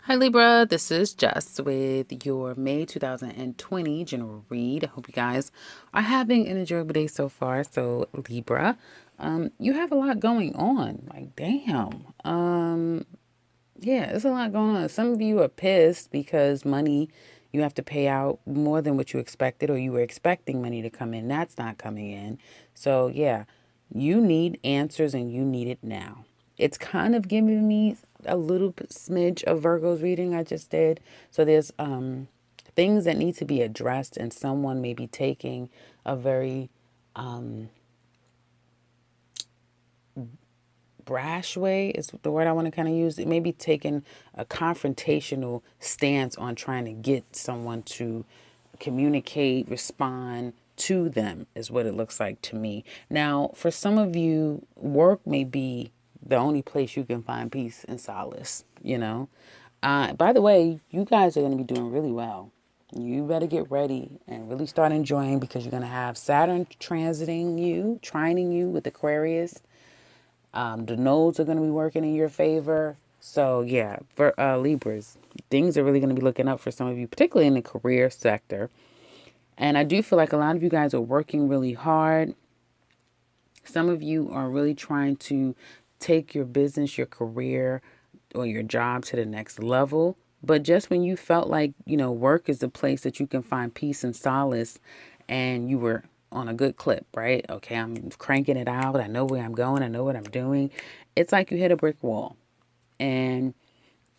Hi Libra, this is Jess with your May 2020 general read. I hope you guys are having an enjoyable day so far. So Libra, you have a lot going on. Like damn. Yeah, there's a lot going on. Some of you are pissed because money you have to pay out more than what you expected, or you were expecting money to come in. That's not coming in. So yeah, you need answers and you need it now. It's kind of giving me a little smidge of Virgo's reading I just did. So there's things that need to be addressed, and someone may be taking a very brash way is the word I want to kind of use. It may be taking a confrontational stance on trying to get someone to communicate, respond to them, is what it looks like to me. Now, for some of you, work may be the only place you can find peace and solace. By the way, you guys are going to be doing really well. You better get ready and really start enjoying, because you're going to have Saturn transiting you, trining you with Aquarius. The nodes are going to be working in your favor. So yeah, for Libras, things are really going to be looking up for some of you, particularly in the career sector. And I do feel like a lot of you guys are working really hard. Some of you are really trying to take your business, your career, or your job to the next level. But just when you felt like, work is the place that you can find peace and solace, and you were on a good clip, right? Okay, I'm cranking it out. I know where I'm going. I know what I'm doing. It's like you hit a brick wall, and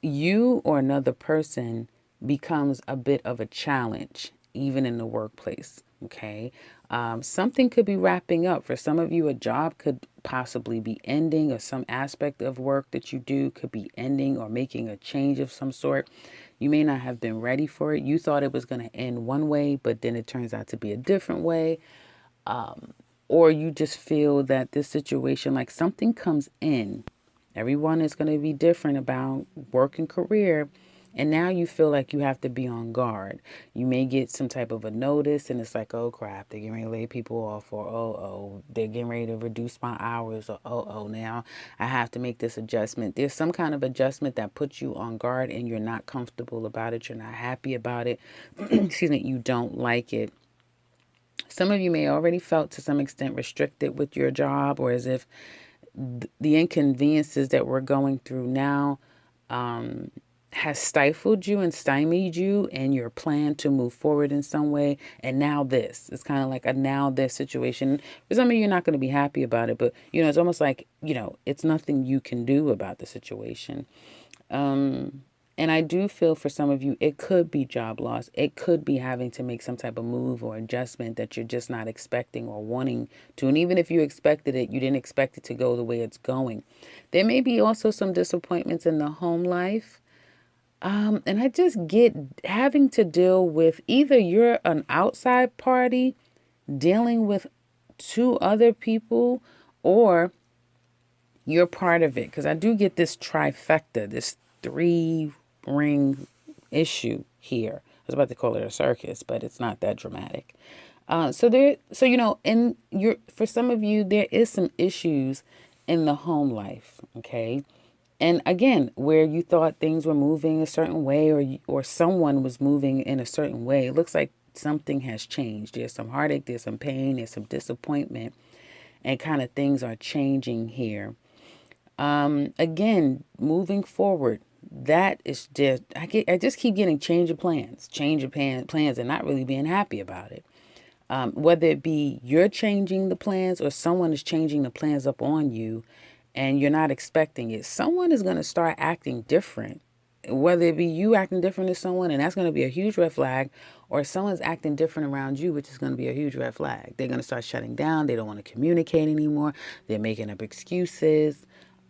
you or another person becomes a bit of a challenge, even in the workplace. Okay. Something could be wrapping up. For some of you, a job could possibly be ending, or some aspect of work that you do could be ending or making a change of some sort. You may not have been ready for it. You thought it was going to end one way, but then it turns out to be a different way. Or you just feel that this situation, like something comes in. Everyone is going to be different about work and career. And now you feel like you have to be on guard. You may get some type of a notice, and it's like, oh crap, they're getting ready to lay people off, or they're getting ready to reduce my hours, or now I have to make this adjustment. There's some kind of adjustment that puts you on guard, and you're not comfortable about it. You're not happy about it. Excuse me, you don't like it. Some of you may already felt to some extent restricted with your job, or as if the inconveniences that we're going through now has stifled you and stymied you in your plan to move forward in some way. And now this, it's kind of like a now this situation. For some of you, you're not going to be happy about it, but it's almost like, it's nothing you can do about the situation. And I do feel for some of you, it could be job loss. It could be having to make some type of move or adjustment that you're just not expecting or wanting to. And even if you expected it, you didn't expect it to go the way it's going. There may be also some disappointments in the home life. And I just get having to deal with, either you're an outside party dealing with two other people, or you're part of it. Because I do get this trifecta, this three ring issue here. I was about to call it a circus, but it's not that dramatic. And for some of you, there is some issues in the home life. Okay. And again, where you thought things were moving a certain way, or someone was moving in a certain way, it looks like something has changed. There's some heartache, there's some pain, there's some disappointment, and kind of things are changing here. Again, moving forward, that is just, I just keep getting change of plans, and not really being happy about it. Whether it be you're changing the plans, or someone is changing the plans up on you, and you're not expecting it. Someone is going to start acting different, whether it be you acting different to someone, and that's going to be a huge red flag, or someone's acting different around you, which is going to be a huge red flag. They're going to start shutting down. They don't want to communicate anymore. They're making up excuses.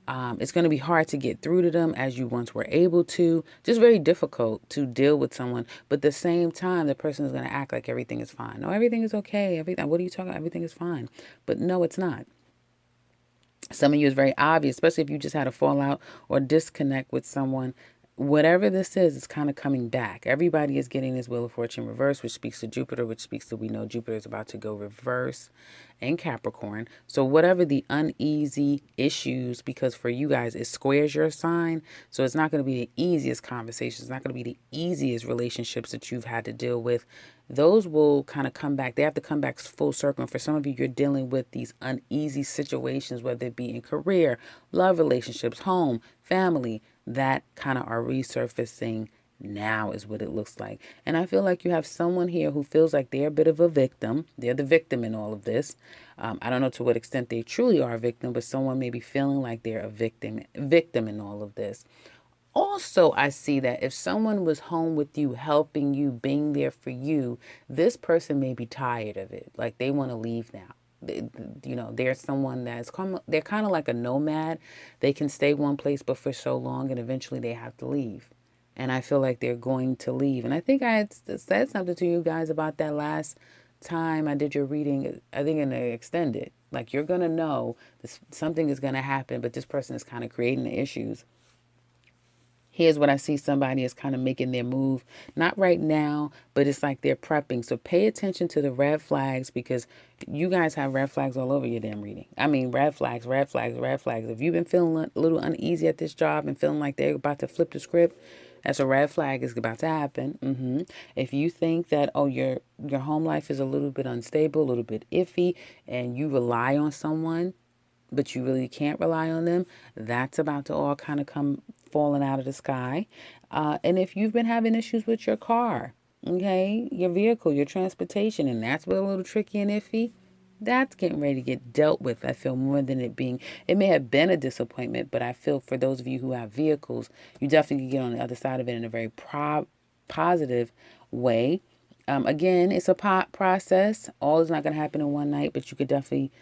It's going to be hard to get through to them as you once were able to. Just very difficult to deal with someone. But at the same time, the person is going to act like everything is fine. No, everything is okay. What are you talking about? Everything is fine. But no, it's not. Some of you is very obvious, especially if you just had a fallout or disconnect with someone. whatever this is, it's kind of coming back. Everybody is getting this Wheel of Fortune reverse, which speaks to Jupiter, which speaks to, we know Jupiter is about to go reverse in Capricorn. So whatever the uneasy issues, because for you guys, it squares your sign. So it's not going to be the easiest conversations. It's not going to be the easiest relationships that you've had to deal with. Those will kind of come back. They have to come back full circle. And for some of you, you're dealing with these uneasy situations, whether it be in career, love relationships, home, family, that kind of are resurfacing now is what it looks like. And I feel like you have someone here who feels like they're a bit of a victim. They're the victim in all of this. I don't know to what extent they truly are a victim, but someone may be feeling like they're a victim in all of this. Also, I see that if someone was home with you, helping you, being there for you, this person may be tired of it. Like they want to leave now. There's someone they're kind of like a nomad. They can stay one place, but for so long, and eventually they have to leave. And I feel like they're going to leave. And I think I had said something to you guys about that last time I did your reading. I think in the extended, like you're going to know something is going to happen, but this person is kind of creating the issues. Here's what I see. Somebody is kind of making their move. Not right now, but it's like they're prepping. So pay attention to the red flags, because you guys have red flags all over your damn reading. I mean, red flags, red flags, red flags. If you've been feeling a little uneasy at this job and feeling like they're about to flip the script, that's a red flag is about to happen. If you think that, your home life is a little bit unstable, a little bit iffy, and you rely on someone, but you really can't rely on them, that's about to all kind of come falling out of the sky. And if you've been having issues with your car, okay, your vehicle, your transportation, and that's been a little tricky and iffy, that's getting ready to get dealt with. I feel more than it may have been a disappointment, but I feel for those of you who have vehicles, you definitely get on the other side of it in a very positive way. Again, it's a process. All is not going to happen in one night, but you could definitely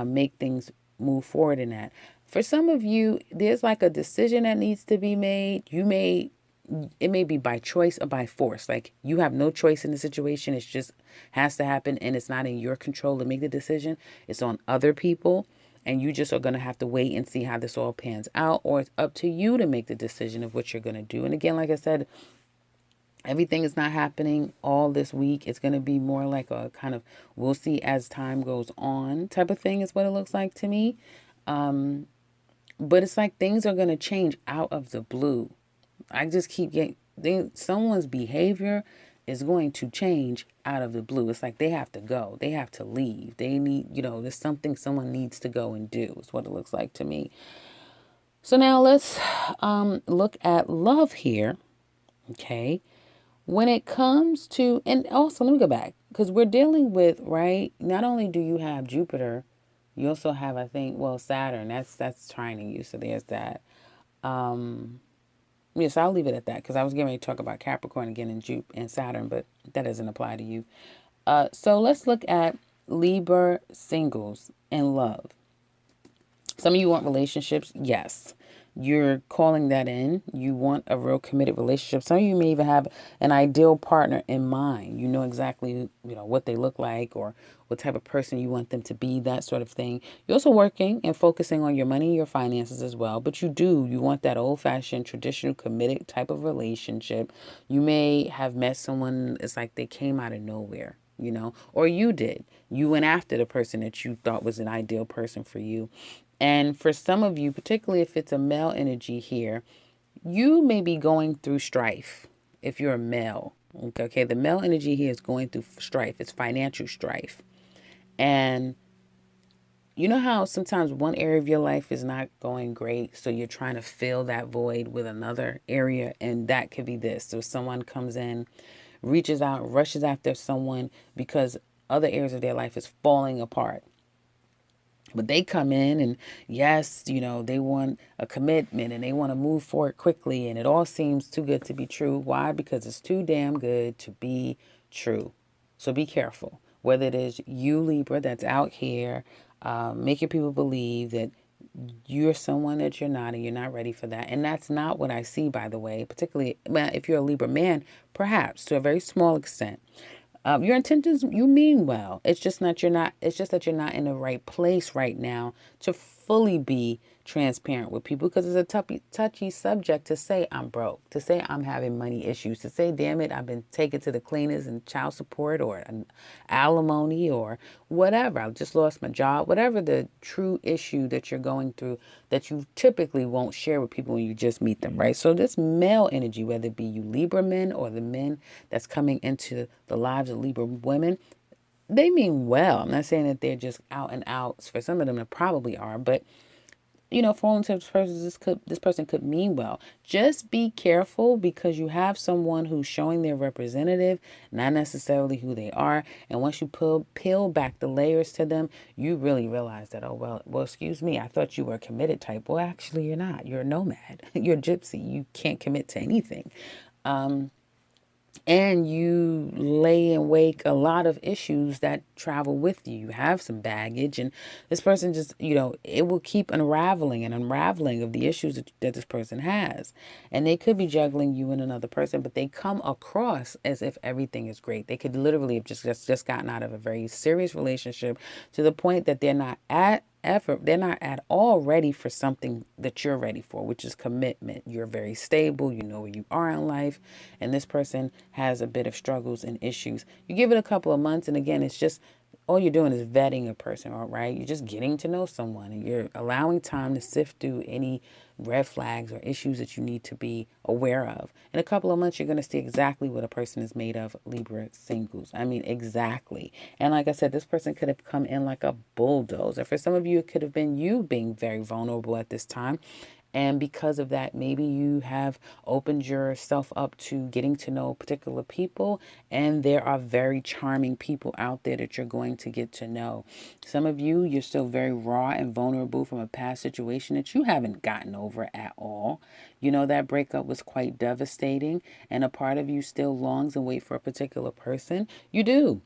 make things move forward in that. For some of you, there's like a decision that needs to be made. It may be by choice or by force. Like you have no choice in the situation. It just has to happen, and it's not in your control to make the decision. It's on other people, and you just are going to have to wait and see how this all pans out, or it's up to you to make the decision of what you're going to do. And again, like I said, everything is not happening all this week. It's going to be more like a kind of we'll see as time goes on type of thing is what it looks like to me. But it's like things are going to change out of the blue. I just keep getting someone's behavior is going to change out of the blue. It's like they have to go. They have to leave. They need, there's something someone needs to go and do is what it looks like to me. So now let's look at love here. Okay. When it comes to, and also let me go back, because we're dealing with, right, not only do you have Jupiter, you also have, I think, Saturn, that's trining you. So there's that. Yes, I'll leave it at that, because I was getting ready to talk about Capricorn again and Saturn, but that doesn't apply to you. So let's look at Libra singles and love. Some of you want relationships. Yes. You're calling that in. You want a real committed relationship. Some of you may even have an ideal partner in mind. You know exactly, what they look like or what type of person you want them to be, that sort of thing. You're also working and focusing on your money and your finances as well. But you want that old-fashioned, traditional, committed type of relationship. You may have met someone, it's like they came out of nowhere, or you did. You went after the person that you thought was an ideal person for you. And for some of you, particularly if it's a male energy here, you may be going through strife if you're a male. Okay, the male energy here is going through strife. It's financial strife. And you know how sometimes one area of your life is not going great, so you're trying to fill that void with another area, and that could be this. So someone comes in, reaches out, rushes after someone because other areas of their life is falling apart. But they come in and yes, they want a commitment and they want to move forward quickly. And it all seems too good to be true. Why? Because it's too damn good to be true. So be careful. Whether it is you, Libra, that's out here making people believe that you're someone that you're not and you're not ready for that. And that's not what I see, by the way, particularly if you're a Libra man, perhaps to a very small extent. Your intentions, you mean well. It's just that you're not in the right place right now to fully be transparent with people, because it's a touchy subject to say I'm broke, to say I'm having money issues, to say, damn it, I've been taken to the cleaners and child support or an alimony or whatever. I've just lost my job, whatever the true issue that you're going through that you typically won't share with people when you just meet them, right? So this male energy, whether it be you Libra men or the men that's coming into the lives of Libra women, they mean well. I'm not saying that they're just out and out. For some of them, they probably are, but for all intents and purposes, this person could mean well. Just be careful, because you have someone who's showing their representative, not necessarily who they are. And once you peel back the layers to them, you really realize that, oh, well, excuse me, I thought you were a committed type. Well, actually, you're not. You're a nomad. You're a gypsy. You can't commit to anything. And you lay in wake a lot of issues that travel with you. You have some baggage, and this person just, it will keep unraveling of the issues that this person has. And they could be juggling you and another person, but they come across as if everything is great. They could literally have just gotten out of a very serious relationship to the point that they're not at all ready for something that you're ready for, which is commitment. You're very stable, you know where you are in life, and this person has a bit of struggles and issues. You give it a couple of months, and again, it's just all you're doing is vetting a person, all right? You're just getting to know someone, and you're allowing time to sift through any red flags or issues that you need to be aware of. In a couple of months, you're going to see exactly what a person is made of, Libra singles. I mean, exactly. And like I said, this person could have come in like a bulldozer. For some of you, it could have been you being very vulnerable at this time. And because of that, maybe you have opened yourself up to getting to know particular people, and there are very charming people out there that you're going to get to know. Some of you, you're still very raw and vulnerable from a past situation that you haven't gotten over at all. That breakup was quite devastating, and a part of you still longs and waits for a particular person. You do.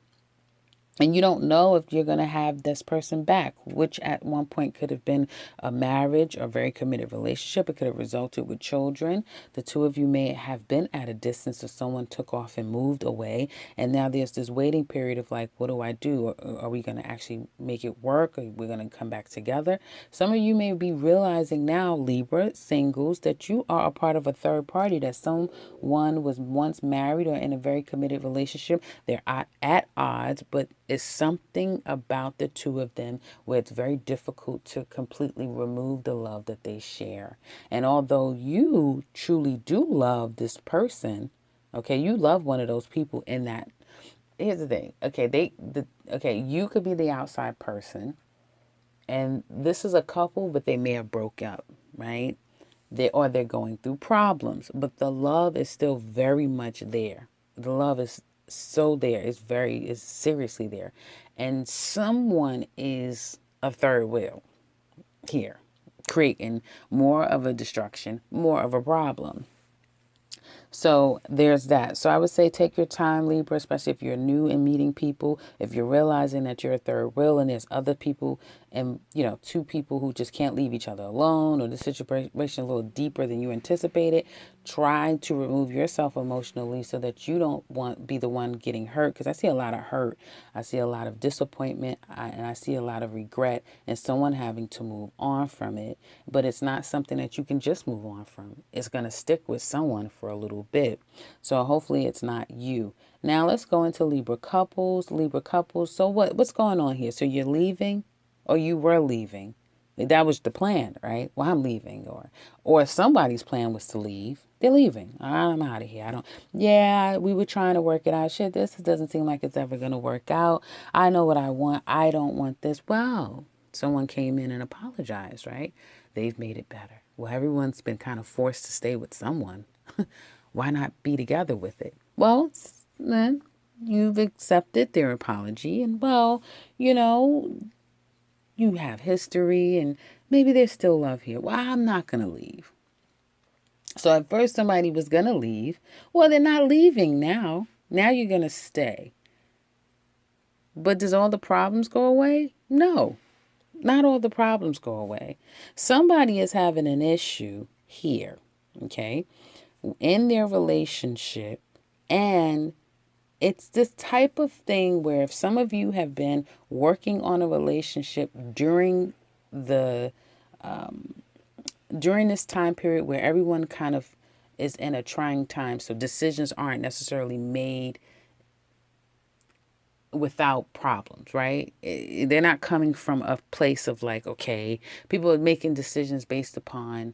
And you don't know if you're going to have this person back, which at one point could have been a marriage or a very committed relationship. It could have resulted with children. The two of you may have been at a distance, or someone took off and moved away. And now there's this waiting period of like, what do I do? Or are we going to actually make it work? Or we're going to come back together? Some of you may be realizing now, Libra singles, that you are a part of a third party, that someone was once married or in a very committed relationship. They're at odds, but it's something about the two of them where it's very difficult to completely remove the love that they share. And although you truly do love this person, okay, you love one of those people in that. Here's the thing. Okay, you could be the outside person, and this is a couple, but they may have broke up, right? They're going through problems, but the love is still very much there. The love is so there. It's seriously there. And someone is a third wheel here, creating more of a destruction, more of a problem. So there's that. So I would say take your time, Libra, especially if you're new and meeting people, if you're realizing that you're a third wheel and there's other people and, two people who just can't leave each other alone, or the situation a little deeper than you anticipated. Try to remove yourself emotionally so that you don't be the one getting hurt, because I see a lot of hurt. I see a lot of disappointment, and I see a lot of regret, and someone having to move on from it. But it's not something that you can just move on from. It's going to stick with someone for a little bit. So hopefully it's not you. Now let's go into Libra couples. So what's going on here? So you're leaving, or you were leaving. That was the plan, right? Well, I'm leaving, or somebody's plan was to leave. They're leaving. I'm out of here. Yeah, we were trying to work it out. Shit, this doesn't seem like it's ever going to work out. I know what I want. I don't want this. Well, someone came in and apologized, right? They've made it better. Well, everyone's been kind of forced to stay with someone. Why not be together with it? Well, then you've accepted their apology, and you have history, and maybe there's still love here. Well, I'm not going to leave. So at first somebody was going to leave. Well, they're not leaving now. Now you're going to stay. But does all the problems go away? No, not all the problems go away. Somebody is having an issue here, okay, in their relationship, and it's this type of thing where if some of you have been working on a relationship during the during this time period where everyone kind of is in a trying time, so decisions aren't necessarily made without problems, right? They're not coming from a place of like, okay, people are making decisions based upon,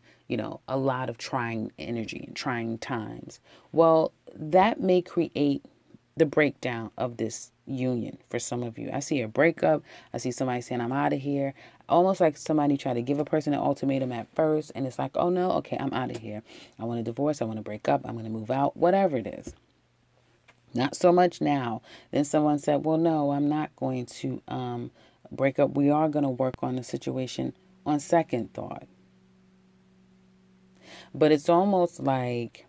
a lot of trying energy and trying times. Well, that may create the breakdown of this union for some of you. I see a breakup. I see somebody saying, I'm out of here. Almost like somebody tried to give a person an ultimatum at first, and it's like, oh no, okay, I'm out of here. I want a divorce. I want to break up. I'm going to move out, whatever it is. Not so much now. Then someone said, well, no, I'm not going to break up. We are going to work on the situation on second thought. But it's almost like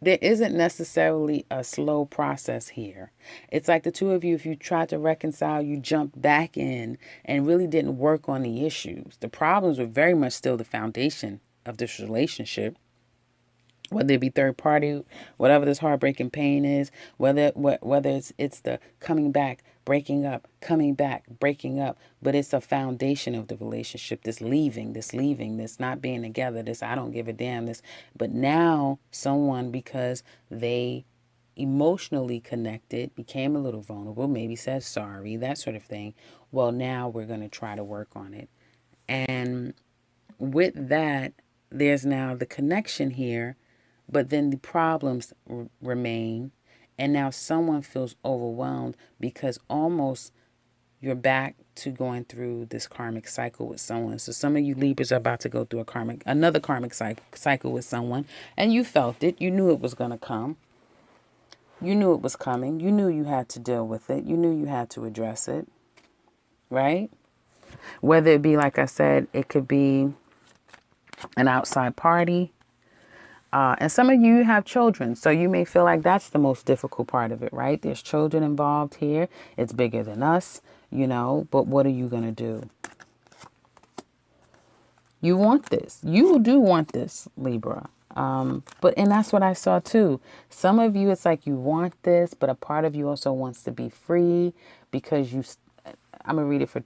there isn't necessarily a slow process here. It's like the two of you, if you tried to reconcile, you jumped back in and really didn't work on the issues. The problems were very much still the foundation of this relationship. Whether it be third party, whatever this heartbreaking pain is, whether it's the coming back, breaking up, coming back, breaking up, but it's a foundation of the relationship. This leaving, this not being together, this I don't give a damn, this. But now someone, because they emotionally connected, became a little vulnerable, maybe said sorry, that sort of thing. Well, now we're going to try to work on it. And with that, there's now the connection here. But then the problems remain. And now someone feels overwhelmed because almost you're back to going through this karmic cycle with someone. So some of you Libras are about to go through another karmic cycle with someone. And you felt it. You knew it was going to come. You knew it was coming. You knew you had to deal with it. You knew you had to address it. Right? Whether it be, like I said, it could be an outside party. And some of you have children, so you may feel like that's the most difficult part of it, right? There's children involved here. It's bigger than us, but what are you going to do? You want this. You do want this, Libra. And that's what I saw too. Some of you, it's like you want this, but a part of you also wants to be free because I'm going to read it for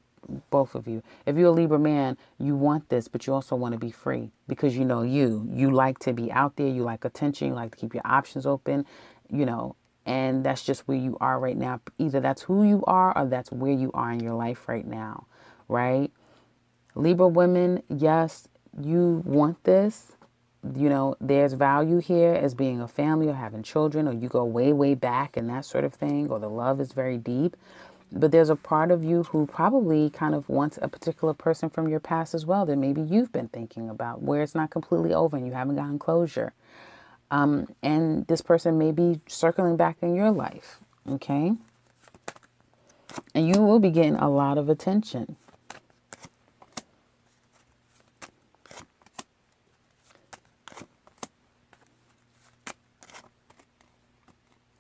both of you. If you're a Libra man, you want this, but you also want to be free because you like to be out there. You like attention. You like to keep your options open, and that's just where you are right now. Either that's who you are or that's where you are in your life right now, right? Libra women, yes, you want this. There's value here as being a family or having children, or you go way, way back and that sort of thing, or the love is very deep. But there's a part of you who probably kind of wants a particular person from your past as well that maybe you've been thinking about, where it's not completely over and you haven't gotten closure. And this person may be circling back in your life, okay? And you will be getting a lot of attention.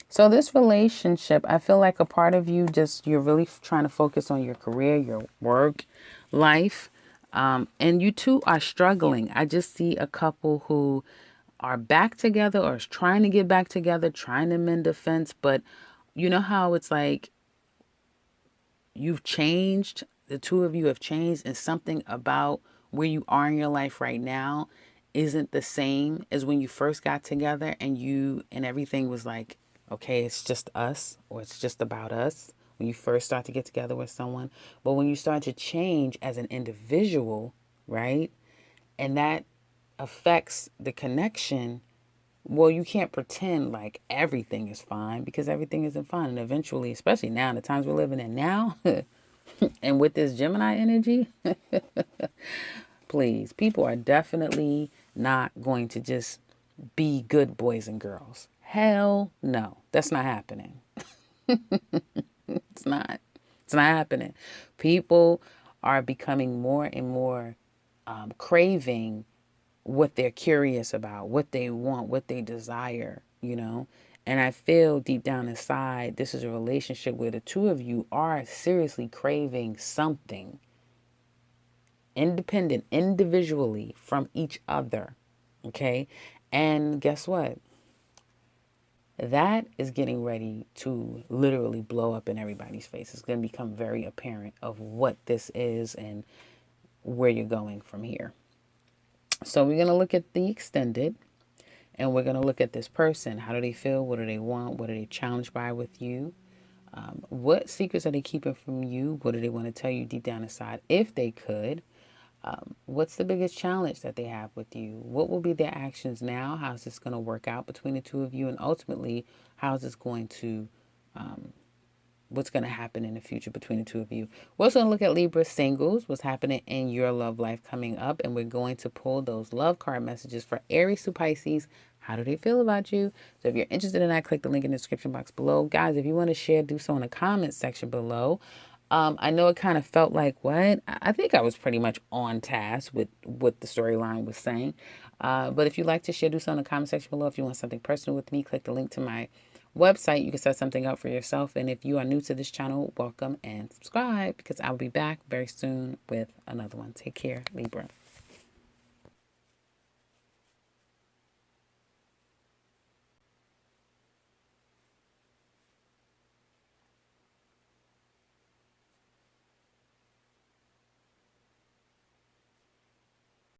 So this relationship, I feel like a part of you you're really trying to focus on your career, your work, life. And you two are struggling. I just see a couple who are back together or is trying to get back together, trying to mend a fence. But you know how it's like you've changed, the two of you have changed, and something about where you are in your life right now isn't the same as when you first got together and everything was like, okay, it's just us, or it's just about us when you first start to get together with someone. But when you start to change as an individual, right, and that affects the connection, well, you can't pretend like everything is fine because everything isn't fine. And eventually, especially now, in the times we're living in now, and with this Gemini energy, please, people are definitely not going to just be good boys and girls. Hell no, that's not happening. It's not. It's not happening. People are becoming more and more craving what they're curious about, what they want, what they desire, And I feel deep down inside, this is a relationship where the two of you are seriously craving something independent, individually from each other. Okay? And guess what? That is getting ready to literally blow up in everybody's face. It's going to become very apparent of what this is and where you're going from here. So we're going to look at the extended, and we're going to look at this person. How do they feel? What do they want? What are they challenged by with you? What secrets are they keeping from you? What do they want to tell you deep down inside if they could? What's the biggest challenge that they have with you? What will be their actions now? How's this going to work out between the two of you? And ultimately, how's this going to, what's going to happen in the future between the two of you? We're also going to look at Libra singles, what's happening in your love life coming up. And we're going to pull those love card messages for Aries to Pisces. How do they feel about you? So if you're interested in that, click the link in the description box below. Guys, if you want to share, do so in the comments section below. I know it kind of felt like what? I think I was pretty much on task with what the storyline was saying. But if you'd like to share, do so in the comment section below. If you want something personal with me, click the link to my website. You can set something up for yourself. And if you are new to this channel, welcome and subscribe, because I'll be back very soon with another one. Take care, Libra.